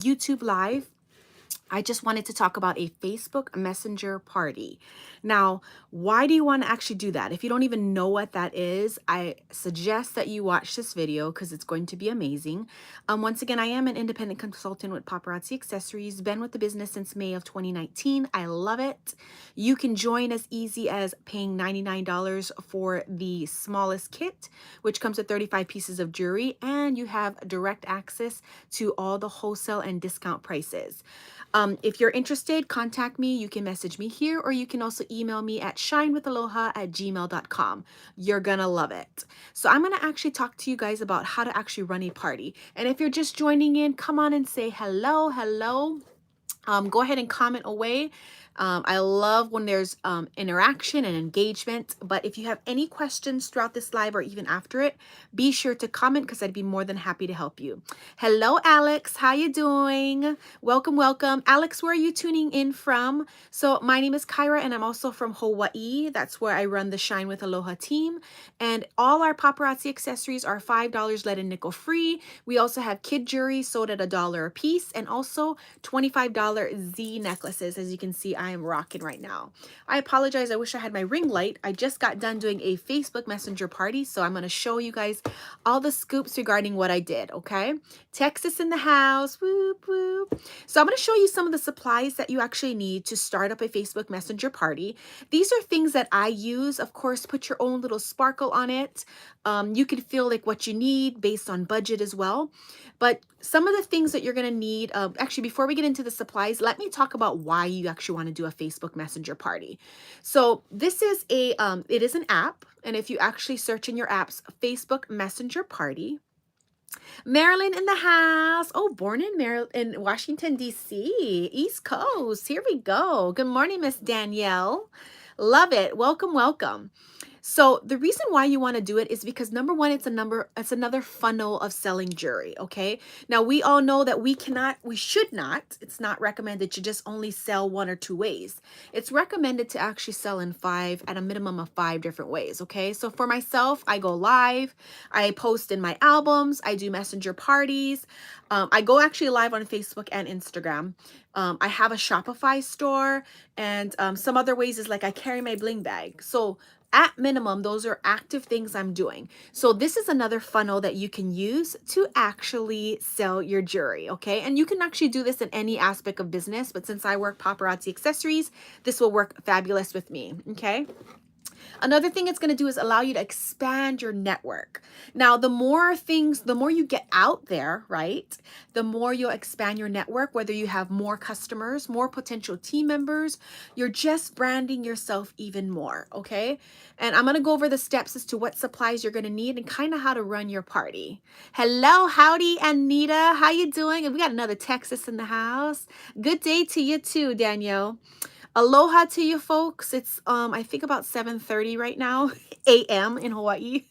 YouTube Live, I just wanted to talk about a Facebook Messenger party. Now, why do you want to actually do that? If you don't even know what that is, I suggest that you watch this video because it's going to be amazing. Once again, I am an independent consultant with Paparazzi Accessories. Been with the business since May of 2019. I love it. You can join as easy as paying $99 for the smallest kit, which comes with 35 pieces of jewelry, and you have direct access to all the wholesale and discount prices. If you're interested, contact me. You can message me here, or you can also email me at shinewithaloha@gmail.com. You're gonna love it. So I'm gonna actually talk to you guys about how to actually run a party. And if you're just joining in, come on and say hello, hello. Go ahead and comment away. I love when there's interaction and engagement, but if you have any questions throughout this live or even after it, be sure to comment because I'd be more than happy to help you. Hello, Alex. How you doing? Welcome, welcome. Alex, where are you tuning in from? So my name is Kyra and I'm also from Hawaii. That's where I run the Shine with Aloha team. And all our paparazzi accessories are $5 lead and nickel free. We also have kid jewelry sold at $1 a piece, and also $25 Z necklaces. As you can see, I am rocking right now. I apologize. I wish I had my ring light. I just got done doing a Facebook Messenger party, so I'm going to show you guys all the scoops regarding what I did, okay? Texas in the house. Whoop, whoop. So I'm going to show you some of the supplies that you actually need to start up a Facebook Messenger party. These are things that I use. Of course, put your own little sparkle on it. You can feel like what you need based on budget as well. But some of the things that you're going to need, actually, before we get into the supplies, let me talk about why you actually want to do a Facebook Messenger party. So this is it is an app. And if you actually search in your apps, Facebook Messenger Party. Marilyn in the house. Oh, born in Maryland, in Washington, D.C., East Coast. Here we go. Good morning, Miss Danielle. Love it. Welcome, welcome. So the reason why you want to do it is because number one, it's another funnel of selling jewelry. Okay. Now we all know that we should not, it's not recommended to just only sell one or two ways. It's recommended to actually sell in at a minimum of 5 different ways. Okay. So for myself, I go live, I post in my albums, I do messenger parties. I go actually live on Facebook and Instagram. I have a Shopify store, and some other ways is like I carry my bling bag. So at minimum, those are active things I'm doing. So this is another funnel that you can use to actually sell your jewelry, okay? And you can actually do this in any aspect of business, but since I work paparazzi accessories, this will work fabulous with me, okay? Another thing it's going to do is allow you to expand your network. Now, the more you get out there, right? The more you'll expand your network, whether you have more customers, more potential team members, you're just branding yourself even more, okay? And I'm going to go over the steps as to what supplies you're going to need and kind of how to run your party. Hello, howdy, Anita. How you doing? And we got another Texas in the house. Good day to you too, Danielle. Aloha to you folks. It's I think about 7:30 right now a.m. in Hawaii.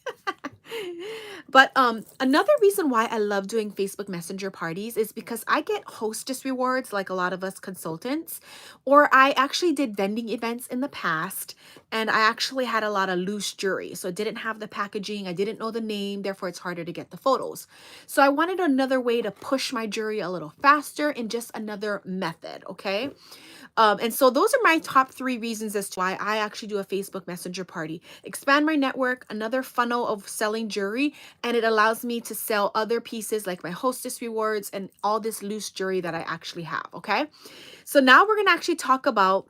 But another reason why I love doing Facebook Messenger parties is because I get hostess rewards like a lot of us consultants, or I actually did vending events in the past and I actually had a lot of loose jewelry. So I didn't have the packaging, I didn't know the name, therefore it's harder to get the photos. So I wanted another way to push my jewelry a little faster in just another method, okay? And so those are my top 3 reasons as to why I actually do a Facebook Messenger party. Expand my network, another funnel of selling jewelry, and it allows me to sell other pieces like my hostess rewards and all this loose jewelry that I actually have, okay? So now we're going to actually talk about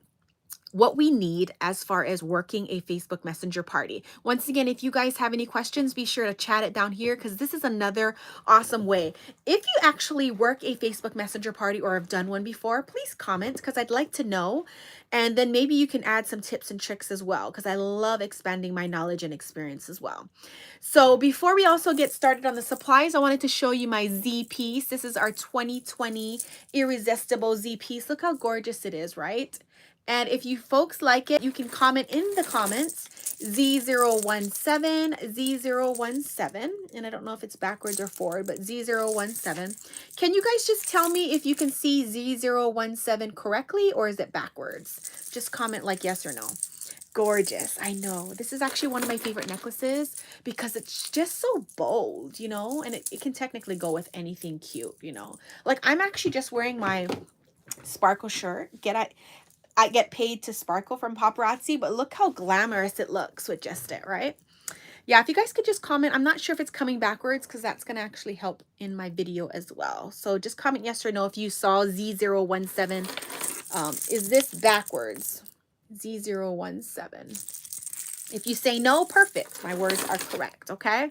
what we need as far as working a Facebook Messenger party. Once again, if you guys have any questions, be sure to chat it down here because this is another awesome way. If you actually work a Facebook Messenger party or have done one before, please comment because I'd like to know. And then maybe you can add some tips and tricks as well because I love expanding my knowledge and experience as well. So before we also get started on the supplies, I wanted to show you my Z piece. This is our 2020 Irresistible Z piece. Look how gorgeous it is, right? And if you folks like it, you can comment in the comments Z017, Z017. And I don't know if it's backwards or forward, but Z017. Can you guys just tell me if you can see Z017 correctly or is it backwards? Just comment like yes or no. Gorgeous. I know. This is actually one of my favorite necklaces because it's just so bold, you know, and it can technically go with anything cute, you know. Like I'm actually just wearing my sparkle shirt. I get paid to sparkle from Paparazzi, but look how glamorous it looks with just it, right? Yeah, if you guys could just comment. I'm not sure if it's coming backwards because that's going to actually help in my video as well. So just comment yes or no if you saw Z017. Is this backwards? Z017. If you say no, perfect. My words are correct, okay?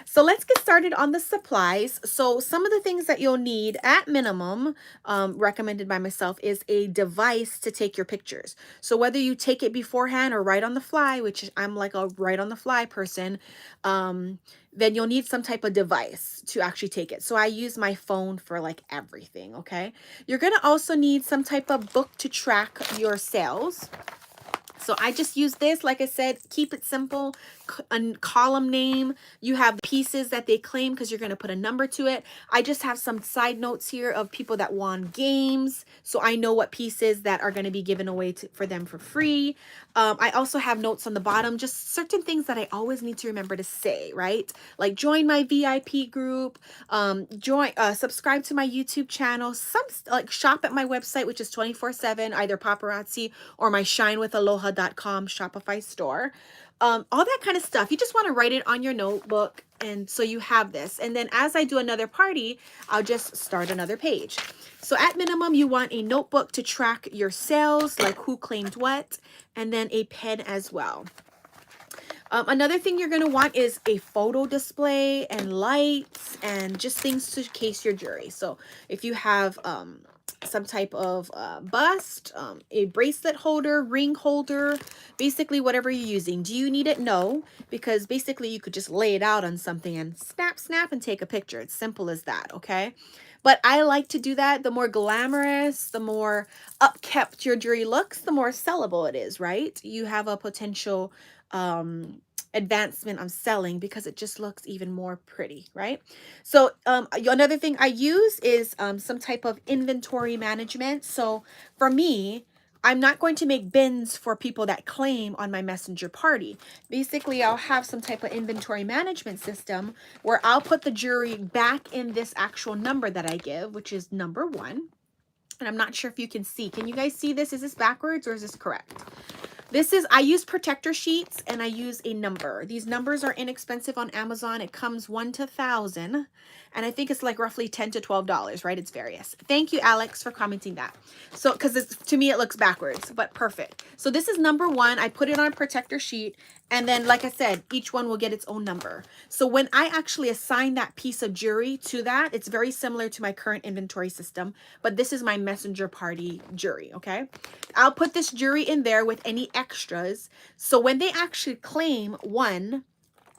So let's get started on the supplies. So some of the things that you'll need at minimum, recommended by myself, is a device to take your pictures. So whether you take it beforehand or right on the fly, which I'm like a right on the fly person, then you'll need some type of device to actually take it. So I use my phone for like everything, okay? You're gonna also need some type of book to track your sales. So I just use this, like I said, keep it simple, a column name. You have pieces that they claim because you're going to put a number to it. I just have some side notes here of people that won games. So I know what pieces that are going to be given away for them for free. I also have notes on the bottom, just certain things that I always need to remember to say, right? Like join my VIP group, subscribe to my YouTube channel, like shop at my website, which is 24/7, either Paparazzi or my shinewithaloha.com Shopify store. All that kind of stuff. You just want to write it on your notebook. And so you have this. And then as I do another party, I'll just start another page. So at minimum, you want a notebook to track your sales, like who claimed what, and then a pen as well. Another thing you're going to want is a photo display and lights and just things to case your jewelry. So if you have some type of bust, a bracelet holder, ring holder, basically whatever you're using. Do you need it? No, because basically you could just lay it out on something and snap, snap and take a picture. It's simple as that, okay? But I like to do that. The more glamorous, the more upkept your jewelry looks, the more sellable it is, right? You have a potential advancement on selling because it just looks even more pretty, right? So another thing I use is some type of inventory management. So for me, I'm not going to make bins for people that claim on my messenger party. Basically, I'll have some type of inventory management system where I'll put the jewelry back in this actual number that I give, which is number 1. And I'm not sure if you can see. Can you guys see this? Is this backwards or is this correct? I use protector sheets and I use a number. These numbers are inexpensive on Amazon. It comes 1 to 1,000. And I think it's like roughly $10 to $12, right? It's various. Thank you, Alex, for commenting that. So, because to me, it looks backwards, but perfect. So this is number 1. I put it on a protector sheet. And then, like I said, each one will get its own number. So when I actually assign that piece of jewelry to that, it's very similar to my current inventory system. But this is my messenger party jewelry, okay? I'll put this jewelry in there with any extras. So when they actually claim one,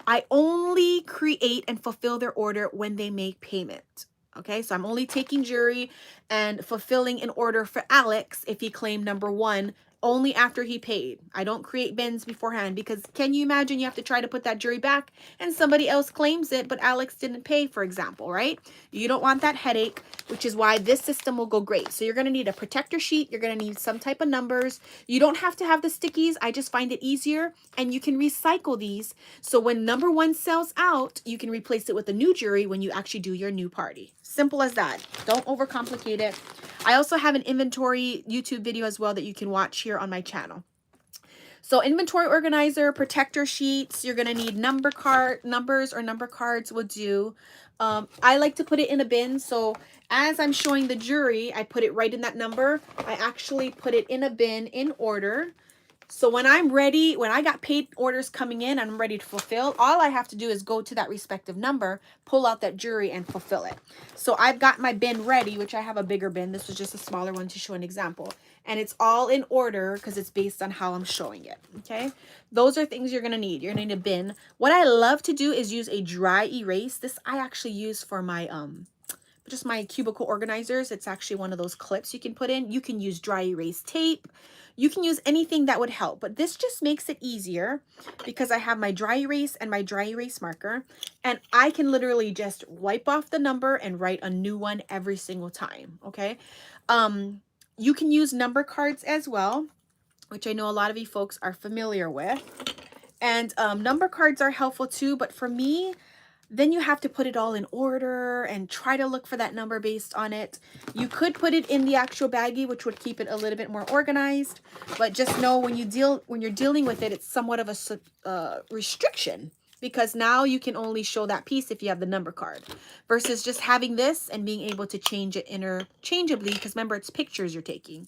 I only create and fulfill their order when they make payment. Okay, so I'm only taking jewelry and fulfilling an order for Alex if he claimed number 1 only after he paid. I don't create bins beforehand because can you imagine you have to try to put that jewelry back and somebody else claims it, but Alex didn't pay, for example, right? You don't want that headache, which is why this system will go great. So you're going to need a protector sheet. You're going to need some type of numbers. You don't have to have the stickies. I just find it easier, and you can recycle these. So when number 1 sells out, you can replace it with a new jewelry when you actually do your new party. Simple as that. Don't overcomplicate it. I also have an inventory YouTube video as well that you can watch here on my channel. So inventory organizer, protector sheets, you're going to need numbers or number cards will do. I like to put it in a bin. So as I'm showing the jewelry, I put it right in that number. I actually put it in a bin in order. So when I'm ready, when I got paid orders coming in and I'm ready to fulfill, all I have to do is go to that respective number, pull out that jewelry and fulfill it. So I've got my bin ready, which I have a bigger bin. This was just a smaller one to show an example. And it's all in order because it's based on how I'm showing it. Okay. Those are things you're going to need. You're going to need a bin. What I love to do is use a dry erase. This I actually use for my, just my cubicle organizers. It's actually one of those clips you can put in. You can use dry erase tape. You can use anything that would help, but this just makes it easier because I have my dry erase and my dry erase marker, and I can literally just wipe off the number and write a new one every single time. Okay. You can use number cards as well. which I know a lot of you folks are familiar with. And number cards are helpful too, but for me, then you have to put it all in order and try to look for that number based on it. You could put it in the actual baggie, which would keep it a little bit more organized, but just know when you're dealing with it, it's somewhat of a restriction, because now you can only show that piece if you have the number card, versus just having this and being able to change it interchangeably, because remember, it's pictures you're taking.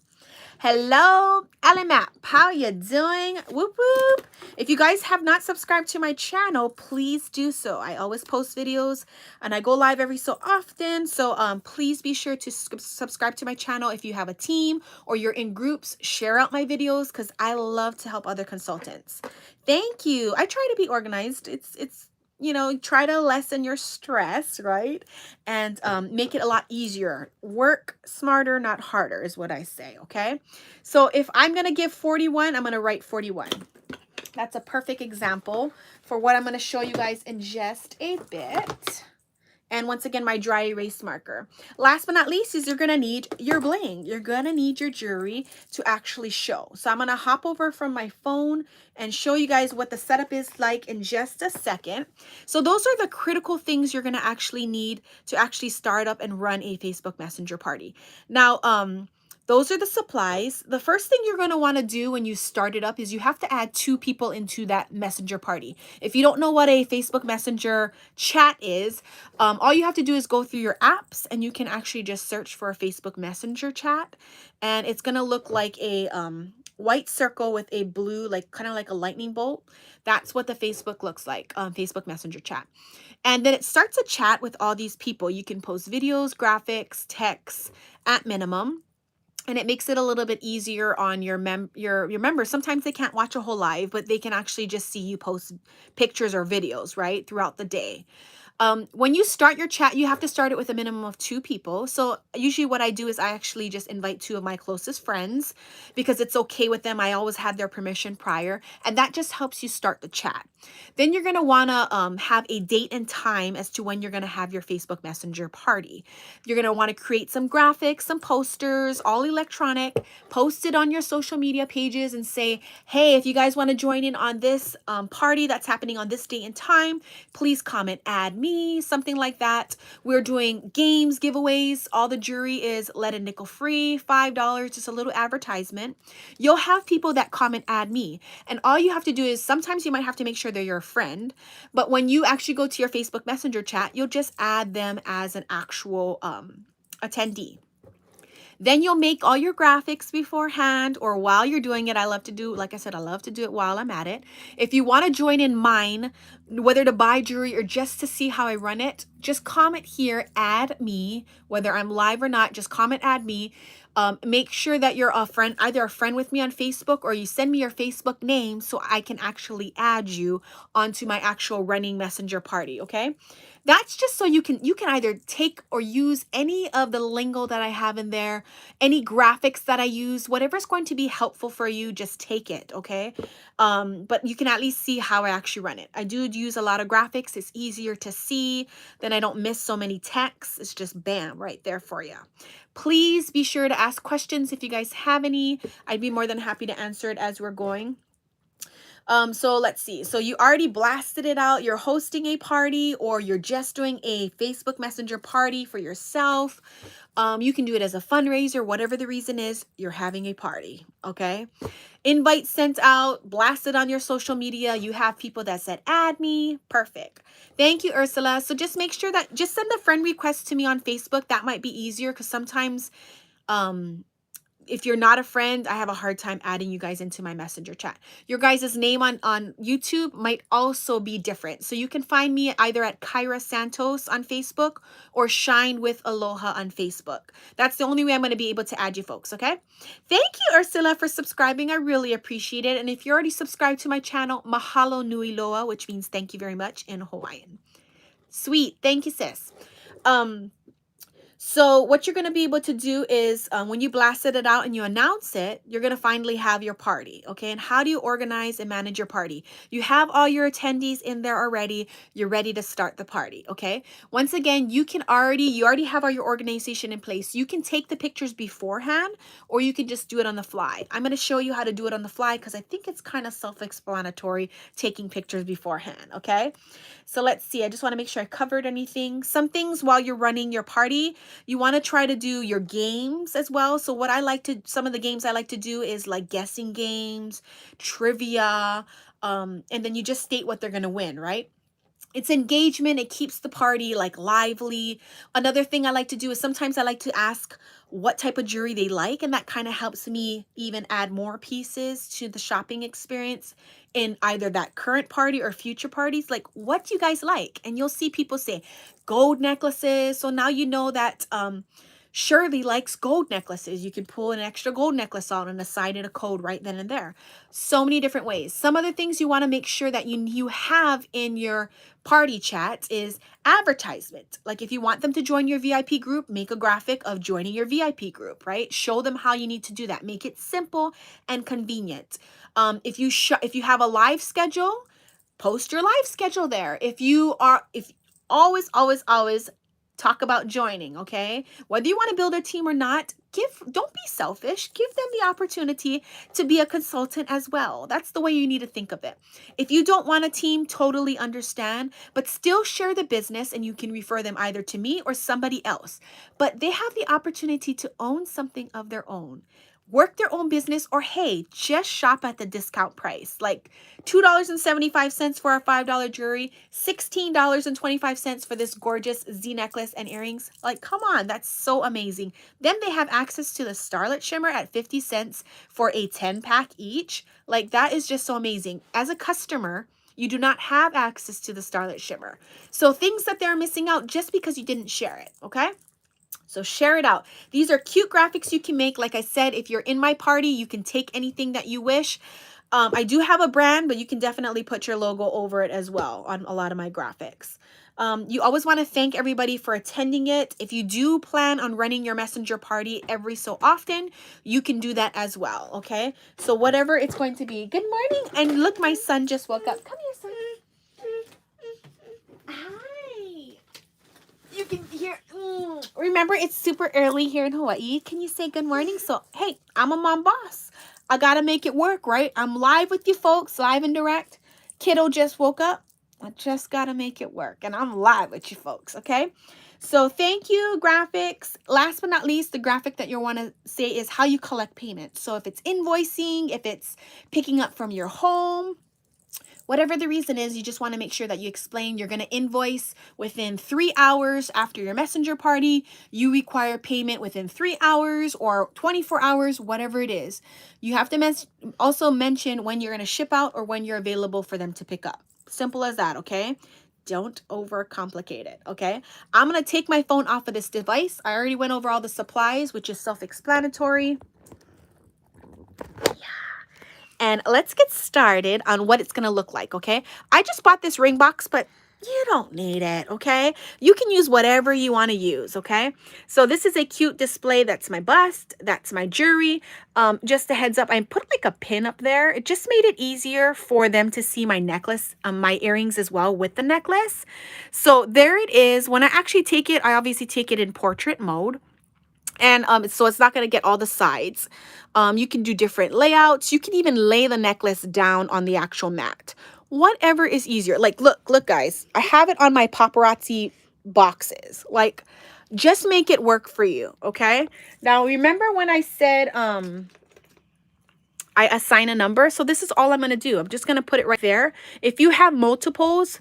Hello, Alimap. How you doing? Whoop whoop. If you guys have not subscribed to my channel, please do so. I always post videos and I go live every so often. So please be sure to subscribe to my channel. If you have a team or you're in groups, share out my videos, because I love to help other consultants. Thank you. I try to be organized. It's you know, try to lessen your stress, right? And make it a lot easier. Work smarter, not harder, is what I say, okay? So if I'm going to give 41, I'm going to write 41. That's a perfect example for what I'm going to show you guys in just a bit. And once again, my dry erase marker. Last but not least is you're going to need your bling. You're going to need your jewelry to actually show. So I'm going to hop over from my phone and show you guys what the setup is like in just a second. So those are the critical things you're going to actually need to actually start up and run a Facebook Messenger party. Now, those are the supplies. The first thing you're going to want to do when you start it up is you have to add 2 people into that messenger party. If you don't know what a Facebook Messenger chat is, all you have to do is go through your apps and you can actually just search for a Facebook Messenger chat. And it's going to look like a white circle with a blue, like kind of like a lightning bolt. That's what the Facebook looks like, Facebook Messenger chat. And then it starts a chat with all these people. You can post videos, graphics, texts at minimum. And it makes it a little bit easier on your members. Sometimes they can't watch a whole live, but they can actually just see you post pictures or videos, right, throughout the day. When you start your chat, you have to start it with a minimum of 2 people. So usually what I do is I actually just invite 2 of my closest friends, because it's okay with them. I always had their permission prior, and that just helps you start the chat. Then you're going to want to have a date and time as to when you're going to have your Facebook Messenger party. You're going to want to create some graphics, some posters, all electronic, post it on your social media pages and say, hey, if you guys want to join in on this party that's happening on this date and time, please comment, add me, something like that. We're doing games, giveaways. All the jewelry is lead and nickel free, $5, just a little advertisement. You'll have people that comment, add me. And all you have to do is, sometimes you might have to make sure they're your friend, but when you actually go to your Facebook Messenger chat, you'll just add them as an actual attendee. Then you'll make all your graphics beforehand or while you're doing it. I love to do, like I said, I love to do it while I'm at it. If you want to join in mine, whether to buy jewelry or just to see how I run it, just comment here, add me, whether I'm live or not, just comment, add me. Make sure that you're a friend, either a friend with me on Facebook, or you send me your Facebook name so I can actually add you onto my actual running messenger party, okay? That's just so you can either take or use any of the lingo that I have in there, any graphics that I use, whatever's going to be helpful for you, just take it, okay? But you can at least see how I actually run it. I do use a lot of graphics. It's easier to see, then I don't miss so many texts. It's just bam, right there for you. Please be sure to ask questions if you guys have any. I'd be more than happy to answer it as we're going. So let's see. So you already blasted it out. You're hosting a party, or you're just doing a Facebook Messenger party for yourself. You can do it as a fundraiser, whatever the reason is, you're having a party, okay? Invite sent out, blasted on your social media. You have people that said, add me. Perfect. Thank you, Ursula. So just make sure that, just send a friend request to me on Facebook. That might be easier, because sometimes, if you're not a friend, I have a hard time adding you guys into my messenger chat. Your guys' name on YouTube might also be different. So you can find me either at Kyra Santos on Facebook or Shine with Aloha on Facebook. That's the only way I'm going to be able to add you folks, okay? Thank you, Ursula, for subscribing. I really appreciate it. And if you're already subscribed to my channel, mahalo nui loa, which means thank you very much in Hawaiian. Sweet. Thank you, sis. So what you're going to be able to do is when you blasted it out and you announce it, you're going to finally have your party. Okay. And how do you organize and manage your party? You have all your attendees in there already. You're ready to start the party. Okay. Once again, you already have all your organization in place. You can take the pictures beforehand, or you can just do it on the fly. I'm going to show you how to do it on the fly because I think it's kind of self-explanatory taking pictures beforehand. Okay. So let's see. I just want to make sure I covered anything. Some things while you're running your party, you want to try to do your games as well. So some of the games I like to do is like guessing games, trivia, and then you just state what they're going to win, right? It's engagement. It keeps the party like lively. Another thing I like to do is sometimes I like to ask what type of jewelry they like, and that kind of helps me even add more pieces to the shopping experience in either that current party or future parties. Like, what do you guys like? And you'll see people say gold necklaces. So now you know that Shirley likes gold necklaces. You can pull an extra gold necklace out and assign it a code right then and there. So many different ways. Some other things you want to make sure that you have in your party chat is advertisement. Like if you want them to join your VIP group, make a graphic of joining your VIP group, right? Show them how you need to do that. Make it simple and convenient. If you have a live schedule, post your live schedule there. If always talk about joining, okay? Whether you want to build a team or not, don't be selfish. Give them the opportunity to be a consultant as well. That's the way you need to think of it. If you don't want a team, totally understand, but still share the business and you can refer them either to me or somebody else. But they have the opportunity to own something of their own, work their own business, or hey, just shop at the discount price. Like $2.75 for our $5 jewelry, $16.25 for this gorgeous Z necklace and earrings. Like, come on, that's so amazing. Then they have access to the Starlit Shimmer at 50 cents for a 10-pack each. Like, that is just so amazing. As a customer, you do not have access to the Starlit Shimmer. So things that they're missing out just because you didn't share it, okay? So share it out. These are cute graphics you can make. Like I said, if you're in my party, you can take anything that you wish. I do have a brand, but you can definitely put your logo over it as well on a lot of my graphics. You always want to thank everybody for attending it. If you do plan on running your messenger party every so often, you can do that as well, okay? So whatever it's going to be. Good morning. And look, my son just woke up. Come here, son. Hi. You can hear. Remember, it's super early here in Hawaii. Can you say good morning? So, hey, I'm a mom boss. I got to make it work, right? I'm live with you folks, live and direct. Kiddo just woke up. I just got to make it work. And I'm live with you folks, okay? So thank you, graphics. Last but not least, the graphic that you want to say is how you collect payments. So if it's invoicing, if it's picking up from your home, whatever the reason is, you just want to make sure that you explain you're going to invoice within 3 hours after your messenger party. You require payment within 3 hours or 24 hours, whatever it is. You have to also mention when you're going to ship out or when you're available for them to pick up. Simple as that, okay? Don't overcomplicate it, okay? I'm going to take my phone off of this device. I already went over all the supplies, which is self-explanatory. And let's get started on what it's going to look like, okay? I just bought this ring box, but you don't need it, okay? You can use whatever you want to use, okay? So this is a cute display. That's my bust. That's my jewelry. Just a heads up, I put like a pin up there. It just made it easier for them to see my necklace, my earrings as well with the necklace. So there it is. When I actually take it, I obviously take it in portrait mode. And so it's not going to get all the sides. You can do different layouts. You can even lay the necklace down on the actual mat. Whatever is easier. Like, look, guys. I have it on my paparazzi boxes. Like, just make it work for you, okay? Now, remember when I said I assign a number? So this is all I'm going to do. I'm just going to put it right there. If you have multiples,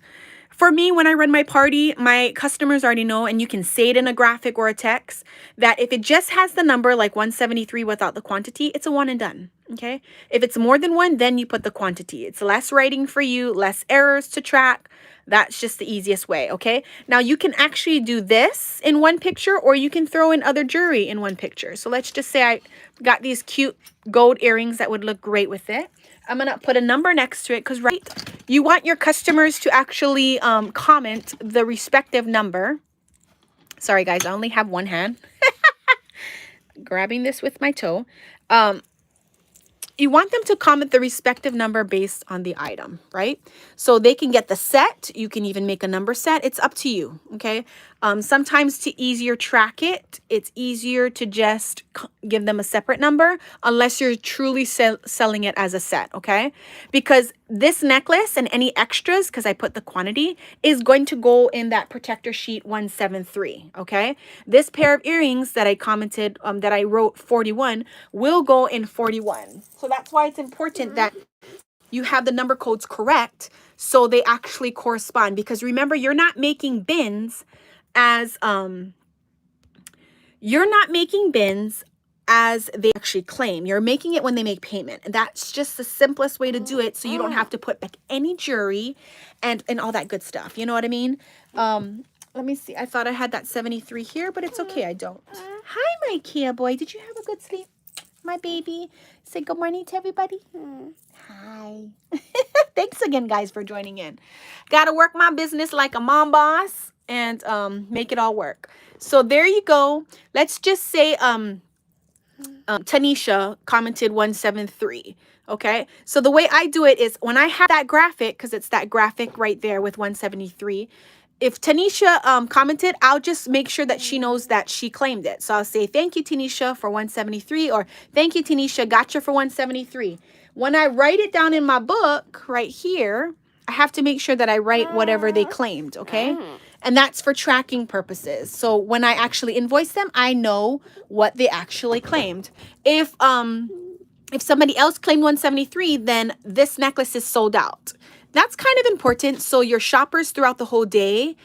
for me, when I run my party, my customers already know, and you can say it in a graphic or a text, that if it just has the number like 173 without the quantity, it's a one and done, okay? If it's more than one, then you put the quantity. It's less writing for you, less errors to track. That's just the easiest way, okay? Now, you can actually do this in one picture, or you can throw in other jewelry in one picture. So let's just say I got these cute gold earrings that would look great with it. I'm going to put a number next to it because, right, you want your customers to actually comment the respective number. Sorry, guys, I only have one hand. Grabbing this with my toe. Um, you want them to comment the respective number based on the item, right? So they can get the set. You can even make a number set. It's up to you, okay? Sometimes to easier track it, it's easier to just give them a separate number unless you're truly selling it as a set, okay? Because this necklace and any extras, because I put the quantity, is going to go in that protector sheet 173, okay? This pair of earrings that I commented, that I wrote 41, will go in 41. So that's why it's important that you have the number codes correct so they actually correspond. Because remember, you're not making bins as they actually claim. You're making it when they make payment. And that's just the simplest way to do it, so you don't have to put back any jewelry and all that good stuff. You know what I mean? Let me see. I thought I had that 73 here, but it's okay. I don't. Hi, my Kia boy. Did you have a good sleep, my baby? Say good morning to everybody. Hi. Thanks again, guys, for joining in. Got to work my business like a mom boss and make it all work. So there you go. Let's just say Tanisha commented 173. Okay, so the way I do it is when I have that graphic, because it's that graphic right there with 173. If Tanisha commented, I'll just make sure that she knows that she claimed it. So I'll say, thank you, Tanisha, for 173, or thank you, Tanisha, gotcha for 173. When I write it down in my book right here, I have to make sure that I write whatever they claimed, okay? And that's for tracking purposes. So when I actually invoice them, I know what they actually claimed. If somebody else claimed 173, then this necklace is sold out. That's kind of important. So your shoppers throughout the whole day,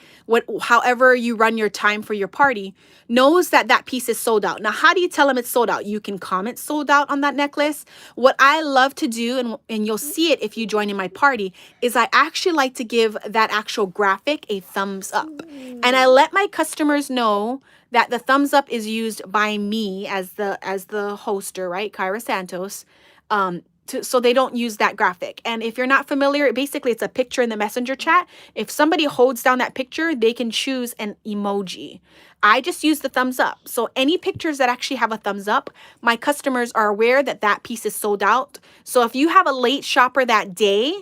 however you run your time for your party, knows that that piece is sold out. Now, how do you tell them it's sold out? You can comment sold out on that necklace. What I love to do, and you'll see it if you join in my party, is I actually like to give that actual graphic a thumbs up. And I let my customers know that the thumbs up is used by me as the hoster, right? Kyra Santos. So they don't use that graphic. And if you're not familiar, basically it's a picture in the messenger chat. If somebody holds down that picture, they can choose an emoji. I just use the thumbs up. So any pictures that actually have a thumbs up, my customers are aware that that piece is sold out. So if you have a late shopper that day,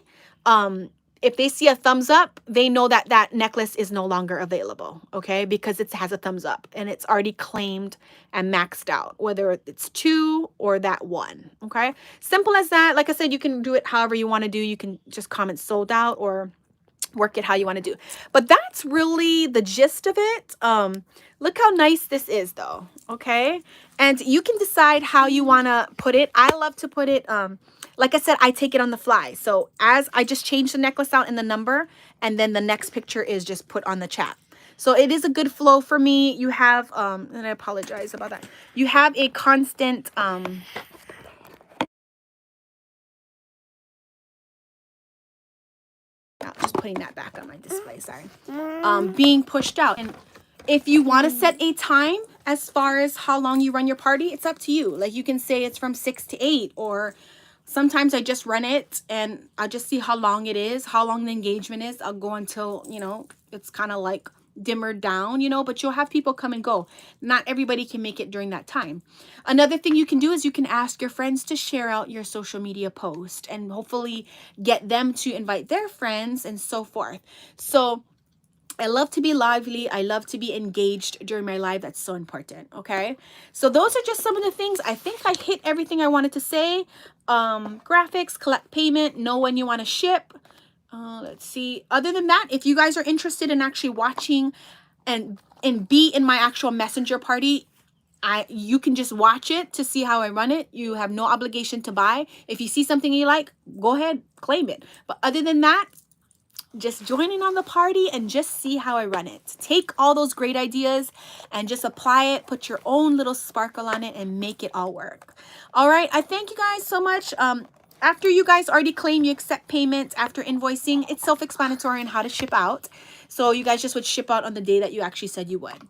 if they see a thumbs up, they know that that necklace is no longer available, okay? Because it has a thumbs up and it's already claimed and maxed out, whether it's 2 or that 1, okay? Simple as that. Like I said, you can do it however you want to do. You can just comment sold out or work it how you want to do. But that's really the gist of it. Look how nice this is though, okay? And you can decide how you want to put it. I love to put it, like I said, I take it on the fly. So as I just change the necklace out in the number, and then the next picture is just put on the chat. So it is a good flow for me. You have, and I apologize about that. You have a constant, just putting that back on my display, sorry. Being pushed out. And if you want to set a time as far as how long you run your party, it's up to you. Like you can say it's from 6 to 8, or sometimes I just run it and I'll just see how long it is, how long the engagement is. I'll go until, you know, it's kind of like dimmered down, you know, but you'll have people come and go. Not everybody can make it during that time. Another thing you can do is you can ask your friends to share out your social media post and hopefully get them to invite their friends and so forth. So I love to be lively. I love to be engaged during my live. That's so important. Okay. So those are just some of the things. I think I hit everything I wanted to say. Graphics, collect payment, know when you want to ship. Let's see. Other than that, if you guys are interested in actually watching and be in my actual messenger party, you can just watch it to see how I run it. You have no obligation to buy. If you see something you like, go ahead, claim it. But other than that, just join in on the party and just see how I run it. Take all those great ideas and just apply it, put your own little sparkle on it and make it all work. All right. I thank you guys so much. After you guys already claim you accept payments after invoicing, it's self-explanatory on how to ship out. So you guys just would ship out on the day that you actually said you would.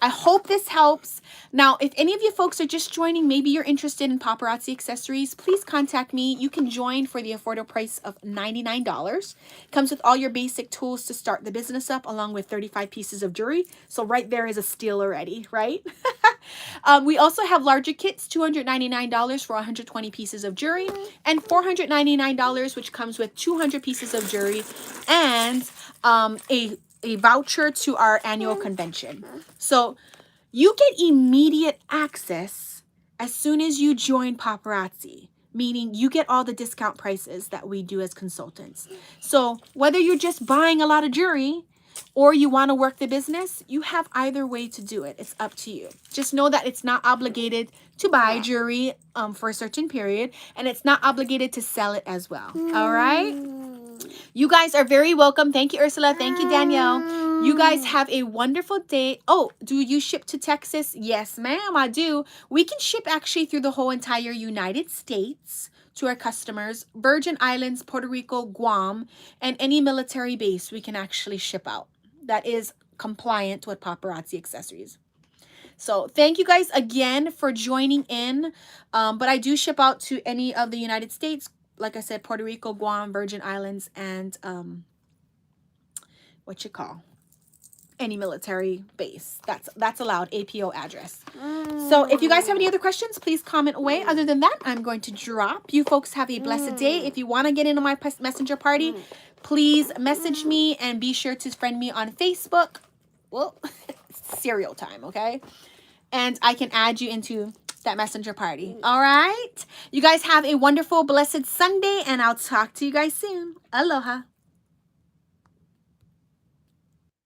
I hope this helps. Now, if any of you folks are just joining, maybe you're interested in Paparazzi Accessories, please contact me. You can join for the affordable price of $99. Comes with all your basic tools to start the business up, along with 35 pieces of jewelry. So right there is a steal already, right? We also have larger kits, $299 for 120 pieces of jewelry, and $499, which comes with 200 pieces of jewelry and a voucher to our annual convention. So you get immediate access as soon as you join Paparazzi, meaning you get all the discount prices that we do as consultants. So whether you're just buying a lot of jewelry or you want to work the business, you have either way to do it. It's up to you. Just know that it's not obligated to buy jewelry for a certain period, and it's not obligated to sell it as well. All right? You guys are very welcome. Thank you, Ursula. Thank you, Danielle. You guys have a wonderful day. Oh, do you ship to Texas? Yes, ma'am, I do. We can ship actually through the whole entire United States to our customers. Virgin Islands, Puerto Rico, Guam, and any military base we can actually ship out. That is compliant with Paparazzi Accessories. So thank you guys again for joining in. But I do ship out to any of the United States. Like I said, Puerto Rico, Guam, Virgin Islands, and any military base. That's allowed, APO address. So if you guys have any other questions, please comment away. Other than that, I'm going to drop. You folks have a blessed day. If you want to get into my messenger party, please message me and be sure to friend me on Facebook. Well, cereal time, okay? And I can add you into that messenger party. All right? You guys have a wonderful, blessed Sunday, and I'll talk to you guys soon. Aloha.